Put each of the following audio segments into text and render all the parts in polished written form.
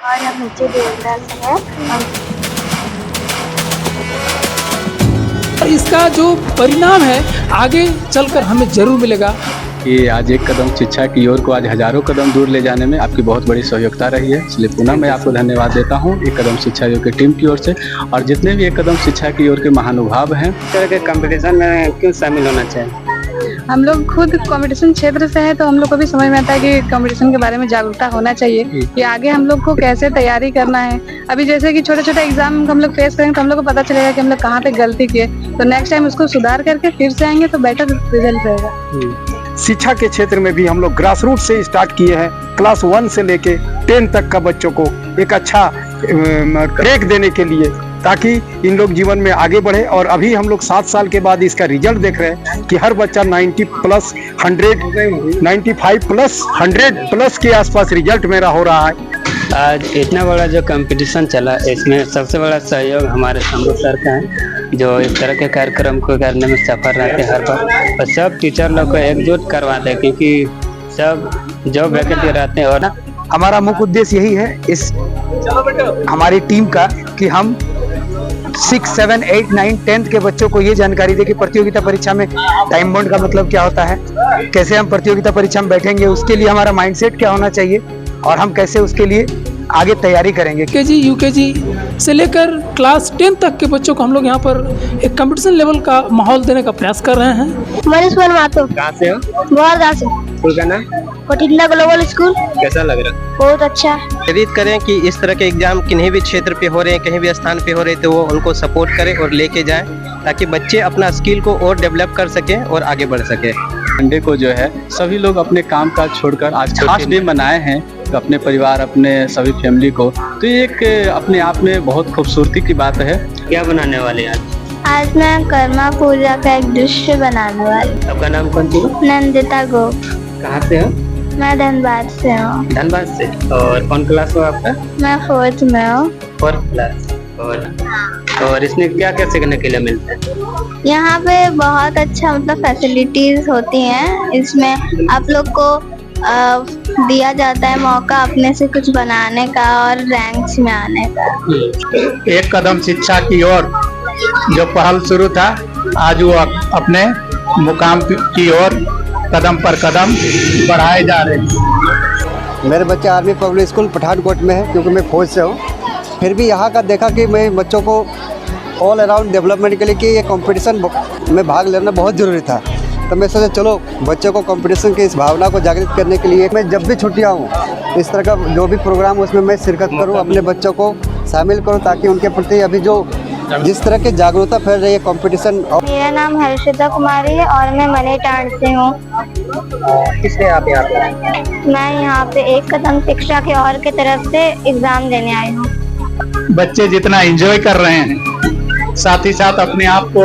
और हम नीचे देवरा से हैं। इसका जो परिणाम है आगे चलकर हमें जरूर मिलेगा। कि आज एक कदम शिक्षा की ओर को आज हजारों कदम दूर ले जाने में आपकी बहुत बड़ी सहयोगिता रही है, इसलिए पुनः मैं आपको धन्यवाद देता हूं एक कदम शिक्षा की ओर की टीम की ओर से और जितने भी एक कदम शिक्षा की ओर के महानुभाव हैं। इस तरह के कंपटीशन में क्यों शामिल होना चाहिए? हम लोग खुद कंपटीशन क्षेत्र से हैं तो हम लोग को भी समझ में आता है कि कंपटीशन के बारे में जागरूकता होना चाहिए कि आगे हम लोग को कैसे तैयारी करना है। अभी जैसे कि छोटे छोटे एग्जाम हम लोग फेस करेंगे तो हम लोग को पता चलेगा कि हम लोग कहाँ पे गलती किए, तो नेक्स्ट टाइम उसको सुधार करके फिर से आएंगे तो बेटर रिजल्ट रहेगा। शिक्षा के क्षेत्र में भी हम लोग ग्रास रूट से स्टार्ट किए हैं। क्लास 1 से लेके 10 तक का बच्चों को एक अच्छा ट्रैक देने के लिए, ताकि इन लोग जीवन में आगे बढ़े। और अभी हम लोग 7 साल के बाद इसका रिजल्ट देख रहे हैं कि हर बच्चा 90 प्लस 100 95 प्लस 100 प्लस के आसपास रिजल्ट मेरा हो रहा है। आज इतना बड़ा जो कंपटीशन चला, इसमें सबसे बड़ा सहयोग हमारे शंभू सर का है, जो इस तरह के कार्यक्रम को करने में सफल रहते हैं हर बार, और सब टीचर लोग को एकजुट करवाते हैं क्योंकि सब जो वैकल्टी रहते हैं। और ना हमारा मुख्य उद्देश्य यही है इस हमारी टीम का कि हम 6, 7, 8, 9, 10 के बच्चों को ये जानकारी दे कि प्रतियोगिता परीक्षा में टाइम बाउंड का मतलब क्या होता है, कैसे हम प्रतियोगिता परीक्षा में बैठेंगे, उसके लिए हमारा माइंडसेट क्या होना चाहिए और हम कैसे उसके लिए आगे तैयारी करेंगे। केजी यूकेजी से लेकर क्लास 10 तक के बच्चों को हम लोग यहाँ पर एक कंपटीशन लेवल का माहौल देने का प्रयास कर रहे हैं। मनीष बनवातो। कहाँ से हो? बोहरदा से। स्कूल का नाम? कोटिल्ला ग्लोबल स्कूल। कैसा लग रहा है? बहुत अच्छा। प्रेरित करें कि इस तरह के एग्जाम किन्हीं भी क्षेत्र पे हो रहे हैं, कहीं भी स्थान पे हो रहे हैं, तो वो उनको सपोर्ट करें और लेके जाएं ताकि बच्चे अपना स्किल को और डेवलप कर सकें और आगे बढ़ सकें। संडे को जो है सभी लोग अपने काम काज छोड़कर आज खास डे मनाए हैं तो अपने परिवार अपने सभी फैमिली को, तो ये एक अपने आप में बहुत खूबसूरती की बात है। क्या बनाने वाले आज? आज मैं कर्मा पूजा का एक दृश्य बनाने वाली। आपका नाम कौन सी? नंदिता गोप। कहाँ से हो? मैं धनबाद से हूँ। धनबाद से। और कौन क्लास हो आपका? मैं 4th में हूँ। 4th class. और इसमें क्या क्या सीखने के लिए मिलता है? यहाँ पे बहुत अच्छा मतलब फैसिलिटीज होती हैं। इसमें आप लोग को दिया जाता है मौका अपने से कुछ बनाने का और रैंक्स में आने का। एक कदम शिक्षा की ओर जो पहल शुरू था, आज वो अपने मुकाम की ओर कदम पर कदम बढ़ाए जा रहे हैं। मेरे बच्चे आर्मी पब्लिक स्कूल पठानकोट में है क्योंकि मैं फौज से हूँ। फिर भी यहाँ का देखा कि मैं बच्चों को ऑल अराउंड डेवलपमेंट के लिए कि ये कंपटीशन में भाग लेना बहुत ज़रूरी था, तो मैं सोचा चलो बच्चों को कंपटीशन की इस भावना को जागृत करने के लिए मैं जब भी छुट्टियाँ हूँ इस तरह का जो भी प्रोग्राम उसमें मैं शिरकत करूँ, अपने बच्चों को शामिल करूँ ताकि उनके प्रति अभी जो जिस तरह की जागरूकता फैल रही है कंपटीशन। मेरा नाम हर्षिता कुमारी है और मैं मनीटांड से हूँ। किसने आप यहाँ पे? मैं यहाँ पे एक कदम शिक्षा की ओर की तरफ से एग्जाम देने आई हूँ। बच्चे जितना एंजॉय कर रहे हैं, साथ ही साथ अपने आप को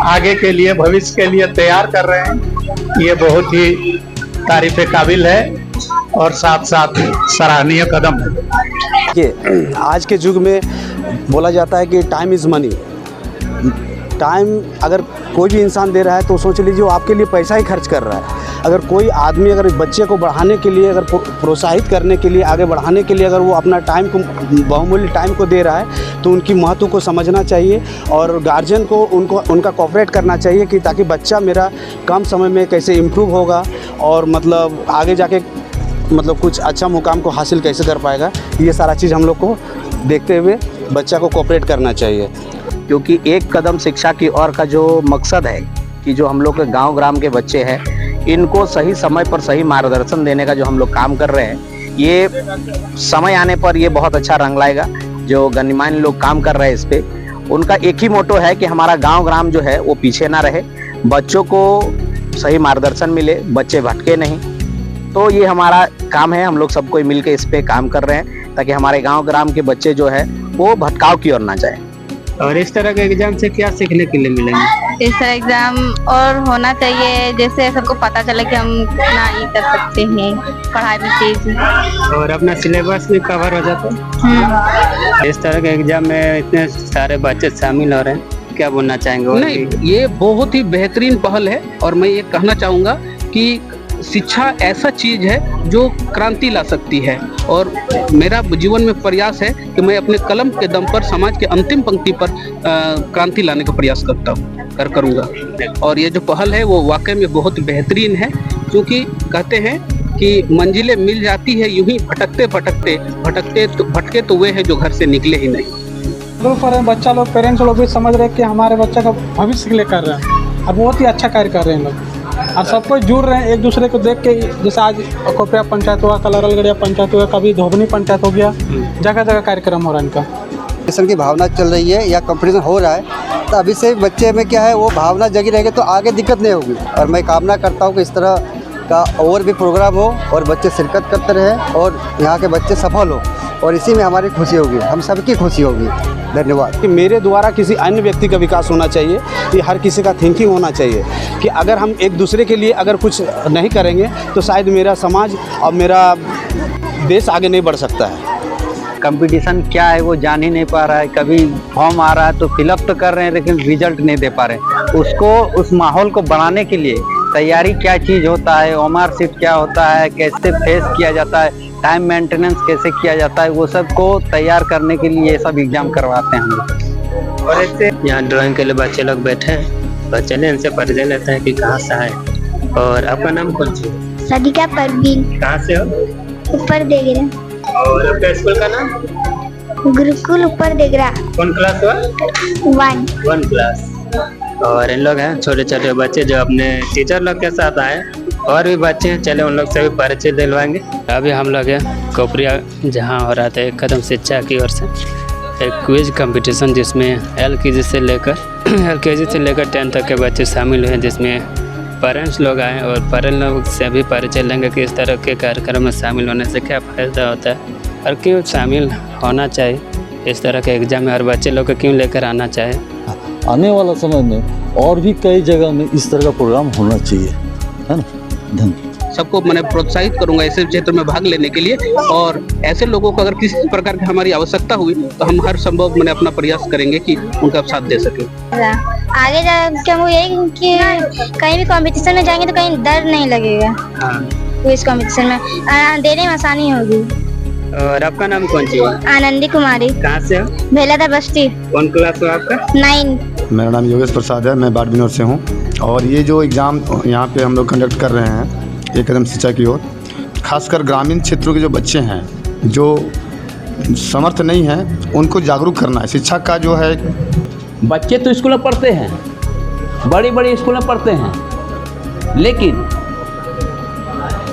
आगे के लिए भविष्य के लिए तैयार कर रहे हैं, ये बहुत ही तारीफ काबिल है और साथ साथ सराहनीय कदम है। आज के युग में बोला जाता है कि टाइम इज़ मनी। टाइम अगर कोई भी इंसान दे रहा है तो सोच लीजिए वो आपके लिए पैसा ही खर्च कर रहा है। अगर कोई आदमी अगर बच्चे को बढ़ाने के लिए, अगर प्रोत्साहित करने के लिए, आगे बढ़ाने के लिए अगर वो अपना टाइम को, बहुमूल्य टाइम को दे रहा है तो उनकी महत्व को समझना चाहिए और गार्जियन को उनका कोऑपरेट करना चाहिए कि ताकि बच्चा मेरा कम समय में कैसे इम्प्रूव होगा और मतलब आगे जाके मतलब कुछ अच्छा मुकाम को हासिल कैसे कर पाएगा। ये सारा चीज़ हम लोग को देखते हुए बच्चा को कोऑपरेट करना चाहिए। क्योंकि एक कदम शिक्षा की ओर का जो मकसद है कि जो हम लोग के गांव ग्राम के बच्चे हैं इनको सही समय पर सही मार्गदर्शन देने का जो हम लोग काम कर रहे हैं, ये समय आने पर ये बहुत अच्छा रंग लाएगा। जो गणमान्य लोग काम कर रहे हैं इस पे, उनका एक ही मोटो है कि हमारा गांव ग्राम जो है वो पीछे ना रहे, बच्चों को सही मार्गदर्शन मिले, बच्चे भटके नहीं। तो ये हमारा काम है, हम लोग सब कोई मिलकर इस पे काम कर रहे हैं ताकि हमारे गांव ग्राम के बच्चे जो है वो भटकाव की ओर ना जाए। और इस तरह के एग्जाम से क्या सीखने के लिए मिलेंगे? इस तरह एग्जाम और होना चाहिए जैसे सबको पता चले कि हम कितना ये कर सकते हैं पढ़ाई में तेज और अपना सिलेबस भी कवर हो जाता है। इस तरह के एग्जाम में इतने सारे बच्चे शामिल हो रहे हैं, क्या बोलना चाहेंगे? नहीं, ये बहुत ही बेहतरीन पहल है और मैं ये कहना चाहूँगा कि शिक्षा ऐसा चीज़ है जो क्रांति ला सकती है, और मेरा जीवन में प्रयास है कि मैं अपने कलम के दम पर समाज के अंतिम पंक्ति पर क्रांति लाने का प्रयास करूँगा। और ये जो पहल है वो वाकई में बहुत बेहतरीन है, क्योंकि कहते हैं कि मंजिलें मिल जाती है यूं ही भटके तो वे हैं जो घर से निकले ही नहीं। पर बच्चा लोग, पेरेंट्स लोग भी समझ रहे हैं कि हमारे बच्चे का भविष्य के लिए कर रहे हैं, और बहुत ही अच्छा कार्य कर रहे हैं लोग, और सब कोई जुड़ रहे हैं एक दूसरे को देख के। जैसे आज कोपिया पंचायत हुआ, कल अरलगढ़िया पंचायत हुआ, कभी धोबनी पंचायत हो गया, जगह जगह कार्यक्रम हो रहा है इनका। कंपटीशन की भावना चल रही है या कंपटीशन हो रहा है, तो अभी से बच्चे में क्या है वो भावना जगी रहेगी तो आगे दिक्कत नहीं होगी। और मैं कामना करता हूँ कि इस तरह का और भी प्रोग्राम हो और बच्चे शिरकत करते रहें और यहाँ के बच्चे सफल हो, और इसी में हमारी खुशी होगी, हम सबकी खुशी होगी। धन्यवाद। कि मेरे द्वारा किसी अन्य व्यक्ति का विकास होना चाहिए, कि हर किसी का थिंकिंग होना चाहिए कि अगर हम एक दूसरे के लिए अगर कुछ नहीं करेंगे तो शायद मेरा समाज और मेरा देश आगे नहीं बढ़ सकता है। कंपटीशन क्या है वो जान ही नहीं पा रहा है, कभी फॉर्म आ रहा है तो फिलअप तो कर रहे हैं लेकिन रिजल्ट नहीं दे पा रहे। उसको, उस माहौल को बढ़ाने के लिए तैयारी क्या चीज़ होता है, ओमार सीट क्या होता है, कैसे फेस किया जाता है, टाइम मेंटेनेंस कैसे किया जाता है, वो सब को तैयार करने के लिए ये सब एग्जाम करवाते हैं हम लोग। और ऐसे यहाँ ड्राइंग के लिए बच्चे लोग बैठे हैं, तो चले इनसे परिचय लेते हैं कि कहाँ से आए। और आपका नाम कौन सी? सदिका परवीन। कहाँ से हो? ऊपर देगरा। और आपका स्कूल का नाम? गुरुकुल ऊपर देगरा। कौन क्लास हुआ? 1 क्लास। और इन लोग हैं छोटे छोटे बच्चे जो अपने टीचर लोग के साथ आए, और भी बच्चे हैं, चले उन लोग से भी परिचय दिलवाएंगे। अभी हम लोग हैं कोपरिया, जहाँ हो रहा था एक कदम शिक्षा की ओर से एक क्विज कंपटीशन, जिसमें LKG से लेकर 10 तक के बच्चे शामिल हुए, जिसमें पेरेंट्स लोग आए और पेरेंट्स लोग से भी परिचय लेंगे कि इस तरह के कार्यक्रम में शामिल होने से क्या फ़ायदा होता है और क्यों शामिल होना चाहिए इस तरह के एग्ज़ाम में, और बच्चे लोग को क्यों लेकर आना चाहिए। आने वाला समय में और भी कई जगह में इस तरह का प्रोग्राम होना चाहिए, है ना। धन्यवाद। सबको मैंने प्रोत्साहित करूंगा ऐसे क्षेत्र में भाग लेने के लिए, और ऐसे लोगों को अगर किसी प्रकार की हमारी आवश्यकता हुई तो हम हर संभव मैंने अपना प्रयास करेंगे कि उनका साथ दे सके। आगे जाके हमको यही कि कहीं भी कंपटीशन में जाएंगे तो कहीं डर नहीं लगेगा। क्विज कंपटीशन में देने में आसानी होगी। और आपका नाम कौन सी है? आनंदी कुमारी। कहाँ से हो? भेलादा बस्ती। कौन क्लास हो आपका? 9। मेरा नाम योगेश प्रसाद है, मैं बाट विनोद से हूँ। और ये जो एग्ज़ाम यहाँ पे हम लोग कंडक्ट कर रहे हैं एक कदम शिक्षा की ओर, खासकर ग्रामीण क्षेत्रों के जो बच्चे हैं जो समर्थ नहीं हैं उनको जागरूक करना है। शिक्षा का जो है, बच्चे तो स्कूल में पढ़ते हैं, बड़ी बड़ी स्कूल में पढ़ते हैं, लेकिन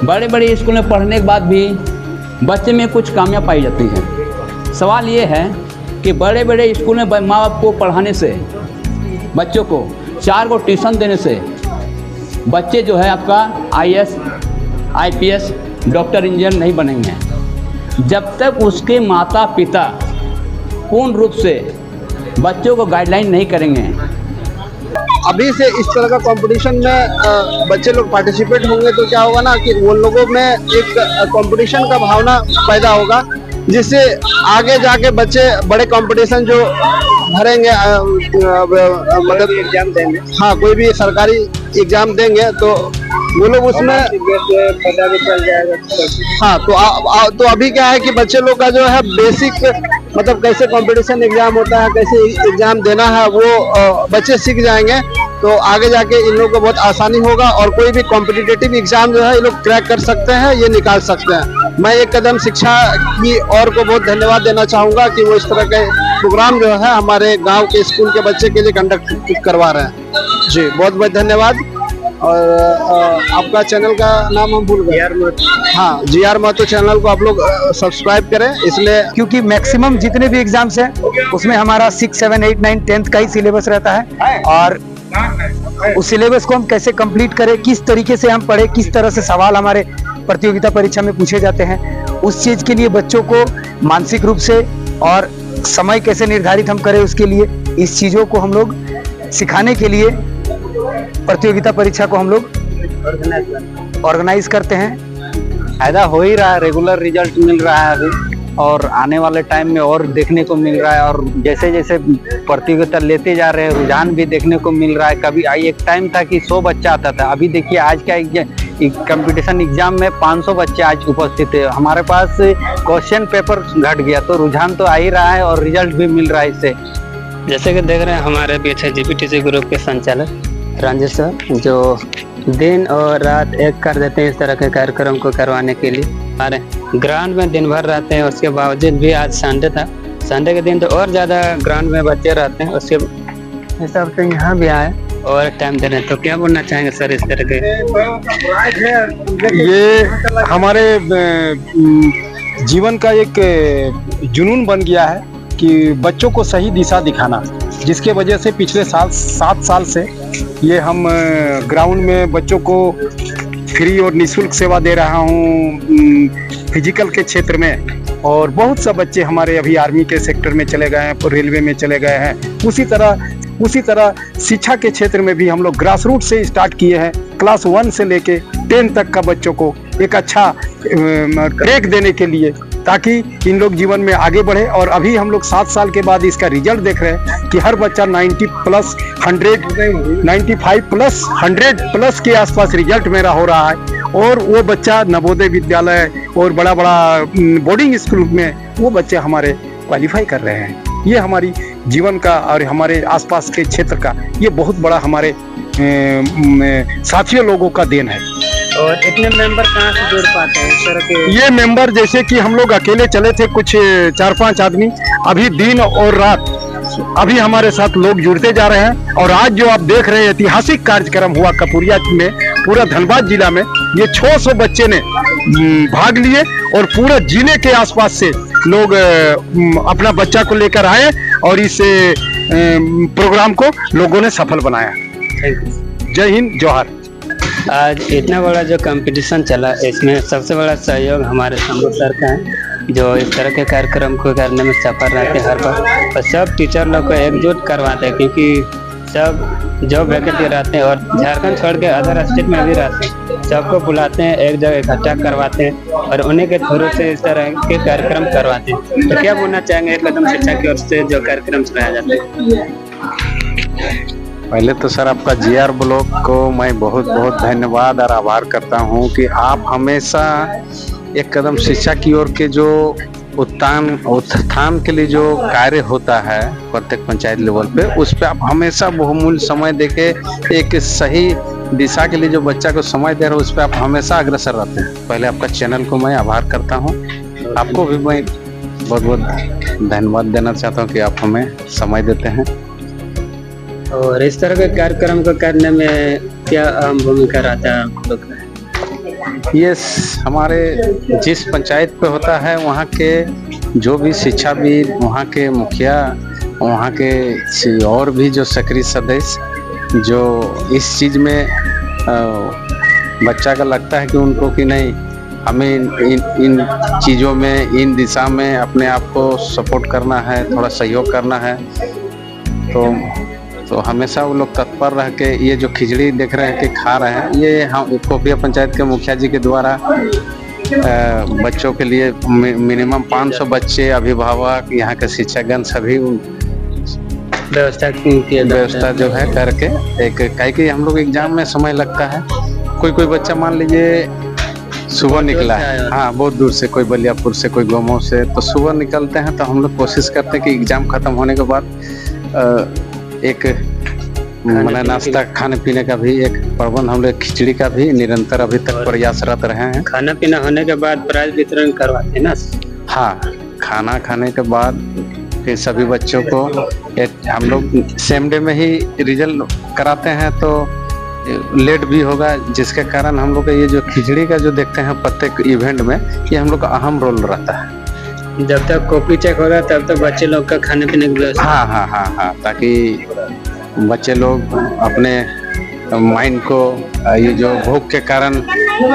बड़े बड़े स्कूल में पढ़ने के बाद भी बच्चे में कुछ कामियाँ पाई जाती हैं। सवाल ये है कि बड़े बड़े स्कूल में माँ बाप को पढ़ाने से, बच्चों को 4 को ट्यूशन देने से बच्चे जो है आपका IAS, IPS, डॉक्टर, इंजीनियर नहीं बनेंगे जब तक उसके माता पिता पूर्ण रूप से बच्चों को गाइडलाइन नहीं करेंगे। अभी से इस तरह का कंपटीशन में बच्चे लोग पार्टिसिपेट होंगे तो क्या होगा ना कि वो लोगों में एक कंपटीशन का भावना पैदा होगा, जिससे आगे जाके बच्चे बड़े कंपटीशन जो भरेंगे, मतलब एग्जाम देंगे, हाँ कोई भी सरकारी एग्जाम देंगे तो वो लोग उसमें पता भी चल जाएगा। हाँ तो अभी क्या है कि बच्चे लोग का जो है बेसिक, मतलब कैसे कंपटीशन एग्जाम होता है, कैसे एग्जाम देना है, वो बच्चे सीख जाएंगे तो आगे जाके इन लोगों को बहुत आसानी होगा और कोई भी कॉम्पिटिटिव एग्जाम जो है ये लोग क्रैक कर सकते हैं, ये निकाल सकते हैं। मैं एक कदम शिक्षा की ओर को बहुत धन्यवाद देना चाहूँगा कि वो इस तरह के प्रोग्राम जो है हमारे गाँव के स्कूल के बच्चे के लिए कंडक्ट करवा रहे हैं। जी बहुत बहुत धन्यवाद। और आपका चैनल का नाम हम भूल गए, हाँ GR महतो चैनल को आप लोग सब्सक्राइब करें, इसलिए क्योंकि मैक्सिमम जितने भी एग्जाम्स हैं उसमें हमारा 6, 7, 8, 9, 10th का ही सिलेबस रहता है, और उस सिलेबस को हम कैसे कंप्लीट करें, किस तरीके से हम पढ़े, किस तरह से सवाल हमारे प्रतियोगिता परीक्षा में पूछे जाते हैं, उस चीज के लिए बच्चों को मानसिक रूप से और समय कैसे निर्धारित हम करें, उसके लिए इस चीजों को हम लोग सिखाने के लिए प्रतियोगिता परीक्षा को हम लोग ऑर्गेनाइज करते हैं। फायदा हो ही रहा है, रेगुलर रिजल्ट मिल रहा है अभी, और आने वाले टाइम में और देखने को मिल रहा है, और जैसे जैसे प्रतियोगिता लेते जा रहे हैं रुझान भी देखने को मिल रहा है। कभी एक टाइम था कि 100 बच्चा आता था, अभी देखिए आज का कंपटीशन एग्जाम में 500 बच्चे आज उपस्थित थे। हमारे पास क्वेश्चन पेपर घट गया तो रुझान तो आ ही रहा है और रिजल्ट भी मिल रहा है इससे। जैसे कि देख रहे हैं हमारे पीछे जीपीटीसी ग्रुप के संचालक रंजित सर, जो दिन और रात एक कर देते हैं इस तरह के कार्यक्रम को करवाने के लिए। हमारे ग्राउंड में दिन भर रहते हैं, उसके बावजूद भी आज संडे था, संडे के दिन तो और ज़्यादा ग्राउंड में बच्चे रहते हैं, उसके हिसाब से यहाँ भी आए और टाइम दे रहे हैं। तो क्या बोलना चाहेंगे सर इस तरह के? ये हमारे जीवन का एक जुनून बन गया है कि बच्चों को सही दिशा दिखाना, जिसके वजह से पिछले 7 साल से ये हम ग्राउंड में बच्चों को फ्री और निःशुल्क सेवा दे रहा हूँ फिजिकल के क्षेत्र में। और बहुत सा बच्चे हमारे अभी आर्मी के सेक्टर में चले गए हैं, रेलवे में चले गए हैं। उसी तरह शिक्षा के क्षेत्र में भी हम लोग ग्रास रूट से स्टार्ट किए हैं। क्लास 1 से लेके 10 तक का बच्चों को एक अच्छा ट्रैक देने के लिए, ताकि इन लोग जीवन में आगे बढ़े। और अभी हम लोग 7 साल के बाद इसका रिजल्ट देख रहे हैं कि हर बच्चा 90 प्लस 100, 95 प्लस 100 प्लस के आसपास रिजल्ट मेरा हो रहा है। और वो बच्चा नवोदय विद्यालय और बड़ा बोर्डिंग स्कूल में वो बच्चे हमारे क्वालिफाई कर रहे हैं। ये हमारी जीवन का और हमारे आसपास के क्षेत्र का ये बहुत बड़ा हमारे साथियों लोगों का देन है। और इतने मेंबर कहाँ से जुड़ पाते हैं इस तरह के? ये मेंबर जैसे कि हम लोग अकेले चले थे कुछ 4-5 आदमी, अभी दिन और रात अभी हमारे साथ लोग जुड़ते जा रहे हैं। और आज जो आप देख रहे हैं ऐतिहासिक कार्यक्रम हुआ कपूरिया में, पूरा धनबाद जिला में, ये 600 बच्चे ने भाग लिए और पूरे जिले के आसपास से लोग अपना बच्चा को लेकर आए और इस प्रोग्राम को लोगों ने सफल बनाया। जय हिंद, जोहार। आज इतना बड़ा जो कंपटीशन चला, इसमें सबसे बड़ा सहयोग हमारे शंभू सर का है, जो इस तरह के कार्यक्रम को करने में सफल रहते हैं हर बार। और सब टीचर लोग को एकजुट करवाते हैं, क्योंकि सब जो वैकेंसी रहते हैं और झारखंड छोड़ के अदर स्टेट में भी रहते हैं, सबको बुलाते हैं, एक जगह इकट्ठा करवाते हैं और उन्हीं के थ्रू से इस तरह के कार्यक्रम करवाते हैं। तो क्या बोलना चाहेंगे एक कदम शिक्षा की ओर से जो कार्यक्रम चलाया जाता है? पहले तो सर आपका जीआर ब्लॉक को मैं बहुत बहुत धन्यवाद और आभार करता हूं कि आप हमेशा एक कदम शिक्षा की ओर के जो उत्थान के लिए जो कार्य होता है प्रत्येक पंचायत लेवल पे, उस पे आप हमेशा बहुमूल्य समय देके एक सही दिशा के लिए जो बच्चा को समय दे रहे हो, उस पे आप हमेशा अग्रसर रहते हैं। पहले आपका चैनल को मैं आभार करता हूँ, आपको भी मैं बहुत बहुत धन्यवाद देना चाहता हूँ कि आप हमें समय देते हैं। और इस तरह के कार्यक्रम को करने में क्या अहम भूमिका रहता है आप लोग का? ये हमारे जिस पंचायत पे होता है वहाँ के जो भी शिक्षाविद, वहाँ के मुखिया, वहाँ के और भी जो सक्रिय सदस्य जो इस चीज़ में बच्चा का लगता है कि उनको कि नहीं, हमें इन चीज़ों में, इन दिशा में अपने आप को सपोर्ट करना है, थोड़ा सहयोग करना है, तो हमेशा वो लोग तत्पर रह के ये जो खिचड़ी देख रहे हैं कि खा रहे हैं, ये हम कोपिया पंचायत के मुखिया जी के द्वारा बच्चों के लिए मिनिमम 500 बच्चे, अभिभावक, यहाँ के शिक्षकगण सभी व्यवस्था जो है करके एक, कहीं कि हम लोग एग्जाम में समय लगता है, कोई बच्चा मान लीजिए सुबह निकला है, हाँ बहुत दूर से, कोई बलियापुर से, कोई गोमो से, तो सुबह निकलते हैं तो हम लोग कोशिश करते हैं कि एग्जाम खत्म होने के बाद एक नाश्ता खाने पीने का भी एक प्रबंध, हम लोग खिचड़ी का भी निरंतर अभी तक प्रयासरत रहे हैं। खाना पीना होने के बाद प्राइज वितरण करवाते हैं ना? हाँ, खाना खाने के बाद फिर सभी बच्चों को हम लोग सेम डे में ही रिजल्ट कराते हैं, तो लेट भी होगा, जिसके कारण हम लोग का ये जो खिचड़ी का जो देखते हैं प्रत्येक इवेंट में, ये हम लोग का अहम रोल रहता है। जब तक कॉपी चेक होगा तब तक बच्चे लोग का खाने पीने की व्यवस्था। हाँ, ताकि बच्चे लोग अपने माइंड को ये जो भूख के कारण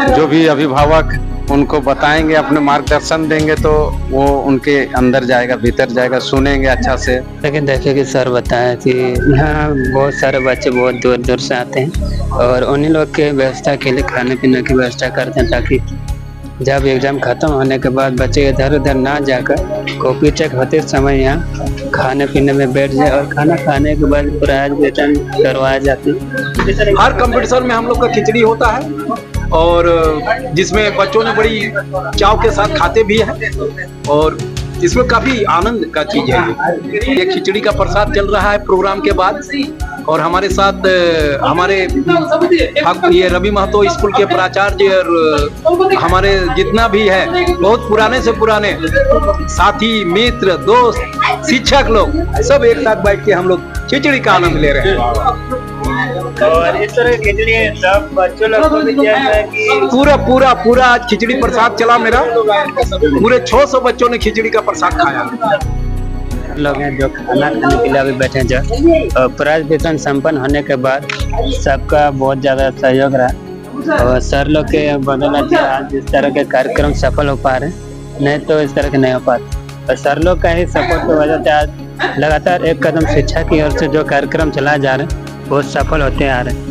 जो भी अभिभावक उनको बताएंगे, अपने मार्गदर्शन देंगे, तो वो उनके अंदर जाएगा, भीतर जाएगा, सुनेंगे अच्छा से। लेकिन देखिए कि सर बताया कि यहाँ बहुत सारे बच्चे बहुत दूर दूर से आते हैं और उन्हीं लोग के व्यवस्था के लिए खाने पीने की व्यवस्था करते हैं, ताकि जब एग्जाम खत्म होने के बाद बच्चे इधर उधर ना जाकर कॉपी चेक होते समय यहाँ खाने पीने में बैठ जाए और खाना खाने के बाद प्राइज वितरण करवाए जाते हैं। हर कंपटीशन में हम लोग का खिचड़ी होता है और जिसमें बच्चों ने बड़ी चाव के साथ खाते भी हैं और इसमें काफी आनंद का चीज है। ये खिचड़ी का प्रसाद चल रहा है प्रोग्राम के बाद और हमारे साथ हमारे ये रवि महतो स्कूल के प्राचार्य और हमारे जितना भी है बहुत पुराने से पुराने साथी मित्र दोस्त शिक्षक लोग सब एक साथ बैठ के हम लोग खिचड़ी का आनंद ले रहे हैं। और इस तरह की खिचड़ी सब बच्चों लोग को भी जैसे कि पूरा आज खिचड़ी प्रसाद चला मेरा, पूरे 600 बच्चों ने खिचड़ी का प्रसाद खाया। लोग हैं जो खाना खाने के लिए अभी बैठे हैं और प्राइज वितरण संपन्न होने के बाद सबका बहुत ज़्यादा सहयोग रहा और सर लोग के बदौलत आज इस तरह के कार्यक्रम सफल हो पा रहे हैं, नहीं तो इस तरह के नहीं हो पाते। और सर लोग का ही सपोर्ट की वजह से आज लगातार एक कदम शिक्षा की ओर से जो कार्यक्रम चलाए जा रहे हैं बहुत सफल होते आ रहे हैं।